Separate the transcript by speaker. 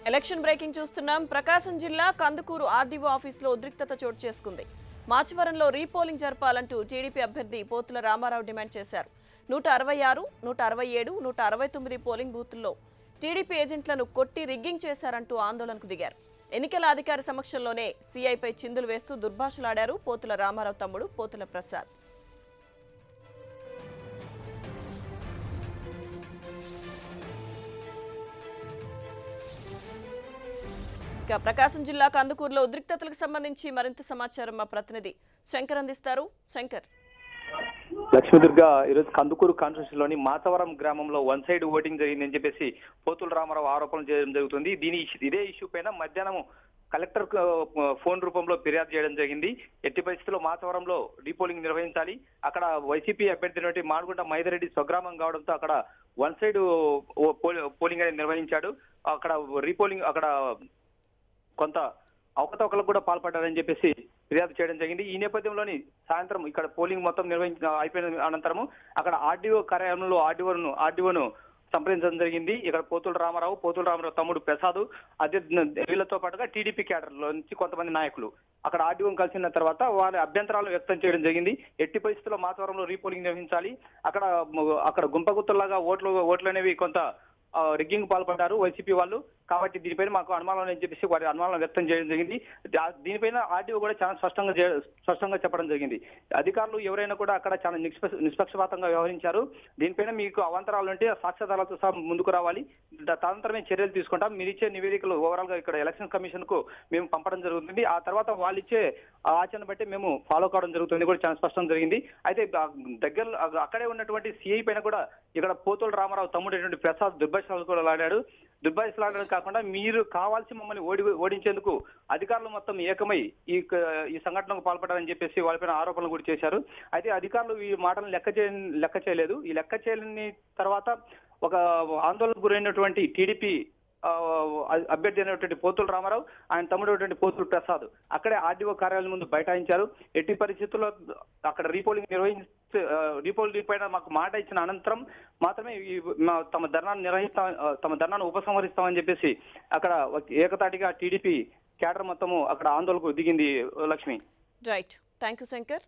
Speaker 1: Election breaking చూస్తున్నాం. ప్రకాశం జిల్లా Kandukur RDO ఆఫీసులో ఉద్రిక్తత చోటు చేసుకుంది. మాచవరంలో రీపోలింగ్ జరపాలంటూ టీడీపీ అభ్యర్థి పోతుల రామారావు డిమాండ్ చేశారు. 166, 167, 169 పోలింగ్ బూతుల్లో టీడీపీ ఏజెంట్లను కొట్టి రిగ్గింగ్ చేశారంటూ ఆందోళనకు దిగారు. ఎన్నికల అధికారి సమక్షంలోనే సీఐపై చిందులు వేస్తూ దుర్భాషలాడారు పోతుల రామారావు తమ్ముడు పోతుల ప్రసాద్. ప్రకాశం జిల్లా కందుకూరులో ఉద్రిక్తతలకు సంబంధించి మరింత సమాచారం మా ప్రతినిధి శంకర్ అందిస్తారు. శంకర్.
Speaker 2: లక్ష్మీదుర్గ ఈరోజు కందుకూరు కాన్స్టిట్యూన్సీలోని మాచవరం గ్రామంలో వన్ సైడ్ ఓటింగ్ జరిగిందని చెప్పేసి పోతుల రామారావు ఆరోపణలు చేయడం జరుగుతుంది. ఇదే ఇష్యూ పైన మధ్యాహ్నం కలెక్టర్ ఫోన్ రూపంలో ఫిర్యాదు చేయడం జరిగింది. ఎట్టి పరిస్థితుల్లో మాచవరంలో రీపోలింగ్ నిర్వహించాలి. అక్కడ వైసీపీ అభ్యర్థి మాడుగుంట మైదరెడ్డి స్వగ్రామం కావడంతో అక్కడ వన్ సైడ్ పోలింగ్ అనేది నిర్వహించాడు. అక్కడ రీపోలింగ్ అక్కడ కొంత అవకతవకలకు కూడా పాల్పడ్డారని చెప్పేసి ఫిర్యాదు చేయడం జరిగింది. ఈ నేపథ్యంలోని సాయంత్రం ఇక్కడ పోలింగ్ మొత్తం అయిపోయిన అనంతరము అక్కడ ఆర్డీఓ కార్యాలయంలో ఆర్డీఓను సంప్రదించడం జరిగింది. ఇక్కడ పోతుల రామారావు తమ్ముడు ప్రసాద్ వీళ్ళతో పాటుగా టీడీపీ క్యాడర్లో నుంచి కొంతమంది నాయకులు అక్కడ ఆర్డీఓను కలిసిన తర్వాత వాళ్ళ అభ్యంతరాలు వ్యక్తం చేయడం జరిగింది. ఎట్టి పరిస్థితుల్లో మాచవరంలో రీపోలింగ్ నిర్వహించాలి. అక్కడ గుంపగుత్తలాగా ఓట్లు అనేవి కొంత రిగ్గింగ్ పాల్పడ్డారు వైసీపీ వాళ్ళు. కాబట్టి దీనిపైన మాకు అనుమానం అని చెప్పేసి వారి అనుమానం వ్యక్తం చేయడం జరిగింది. దీనిపైన ఆర్డీఓ కూడా చాలా స్పష్టంగా చెప్పడం జరిగింది. అధికారులు ఎవరైనా కూడా అక్కడ చాలా నిష్పక్షపాతంగా వ్యవహరించారు. దీనిపైన మీకు అవాంతరాలు ఉంటే సాక్ష్యాధారాలతో సహా ముందుకు రావాలి. తదనంతరమే చర్యలు తీసుకుంటాం. మీరు ఇచ్చే నివేదికలు ఓవరాల్ గా ఇక్కడ ఎలక్షన్ కమిషన్ కు మేము పంపడం జరుగుతుంది. ఆ తర్వాత వాళ్ళు ఇచ్చే ఆచరణ బట్టి మేము ఫాలో కావడం జరుగుతుంది కూడా చాలా స్పష్టం జరిగింది. అయితే అక్కడే ఉన్నటువంటి సిఐ పైన కూడా ఇక్కడ పోతుల రామారావు తమ్ముడైనటువంటి ప్రసాద్ దుర్భాషలాడడం కాకుండా మీరు కావాల్సి మమ్మల్ని ఓడించేందుకు అధికారులు మొత్తం ఏకమై ఈ సంఘటనకు పాల్పడారని చెప్పేసి వాళ్ళపైన ఆరోపణలు కూడా చేశారు. అయితే అధికారులు ఈ మాటలను లెక్క చేయలేదు. ఈ లెక్క చేయలేని తర్వాత ఒక ఆందోళనకు గురైనటువంటి టీడీపీ అభ్యర్థి అయినటువంటి పోతుల రామారావు ఆయన తమ్ముడు పోతుల ప్రసాద్ అక్కడే ఆర్డీఓ కార్యాలయం ముందు బైఠాయించారు. ఎట్టి పరిస్థితుల్లో అక్కడ రీపోలింగ్ పైన మాకు మాట ఇచ్చిన అనంతరం మాత్రమే తమ ధర్నాను ఉపసంహరిస్తామని చెప్పేసి అక్కడ ఏకతాటిగా టీడీపీ క్యాడర్ మొత్తము అక్కడ ఆందోళనకు దిగింది. Lakshmi.
Speaker 1: Right. Thank you Shankar.